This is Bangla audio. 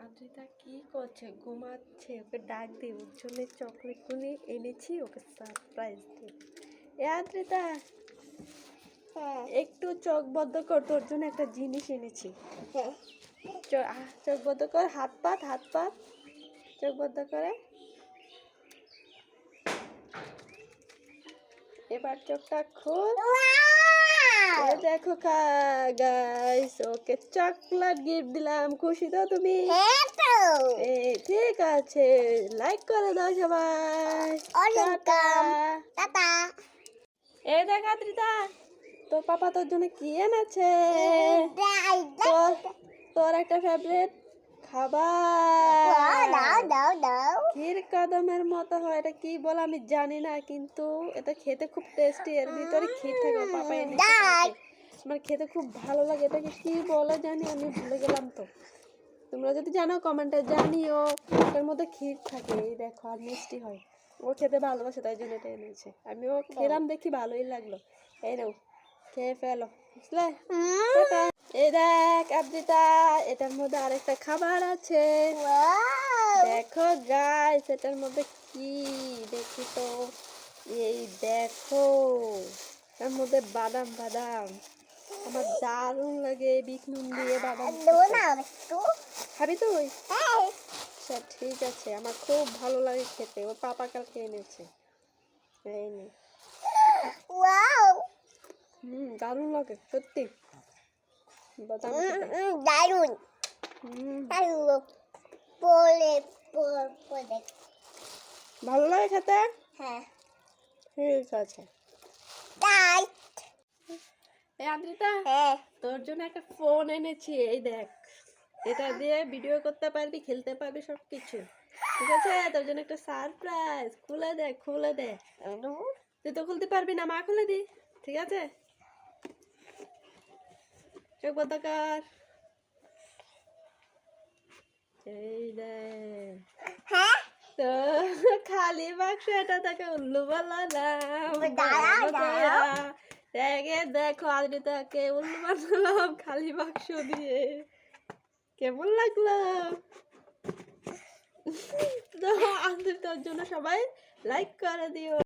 আদ্রিতা কি করছে? ঘুমাচ্ছে। ওকে ডাক দিই, ওর জন্য চকলেট গুলি এনেছি, ওকে সারপ্রাইজ দিই। এ আদ্রিতা, একটু চোখ বদ্ধ কর, তোর জন্য একটা জিনিস এনেছি। চোখ বদ্ধ কর, হাত পাত চোখ বদ্ধ করে। এবার চোখটা খুল। দেখো গাইস, ওকে চকলেট গিফট দিলাম। খুশি তো তুমি? ঠিক আছে, লাইক করে দাও সবাই। টাটা। এই দেখ আদ্রিতা, তোর পাপা তোর জন্য কি এনেছে। তোর একটা ফেভারিট খাবার, ক্ষীর কদমের মতো হয়। এটা কি বলে আমি জানি না, কিন্তু এটা খেতে খুব টেস্টি। এর ভিতরে ক্ষীর থাকে, পাপা এনেছে। আমার খেতে খুব ভালো লাগে। এটাকে কি বলে জানি, আমি ভুলে গেলাম। তো তোমরা যদি জানো কমেন্টে জানিও। এর মধ্যে ক্ষীর থাকে, এই দেখো, আর মিষ্টি হয়। ও খেতে ভালোবাসে, তাই জন্য এটা এনেছে। আমিও খেলাম, দেখি ভালোই লাগলো। এই নাও, খেয়ে ফেলো, বুঝলে? এই দেখ আদ্রিতা, এটার মধ্যে আরেকটা খাবার আছে। দেখো গাইস, এটার মধ্যে কি দেখি তো। এই দেখো, এর মধ্যে বাদাম। আমার দারুণ লাগে বিট নুন দিয়ে বাদাম। খাবি তুই? আচ্ছা ঠিক আছে, আমার খুব ভালো লাগে খেতে। ওর পাপা কালকে এনেছে। এই নে। দারুণ লাগে সত্যি। বাদাম দারুণ। ভালো লাগে খেতে? হ্যাঁ ঠিক আছে। এই আদ্রিতা, তোর জন্য একটা ফোন এনেছি। এই দেখ, এটা দিয়ে ভিডিও করতে পারবি, খেলতে পারবি, সবকিছু ঠিক আছে। তোর জন্য একটা সারপ্রাইজ। খুলে দে। তুই তো খুলতে পারবি না, মা খুলে দি, ঠিক আছে? চোখ বন্ধ কর। এই দে তো খালি বাক্স, এটা তাকে উল্লু বানালাম। দেখো আদ্রিতাকে উল্লু বানালাম খালি বাক্স দিয়ে। কেমন লাগলো? তো আদ্রিতার জন্য সবাই লাইক করে দিও।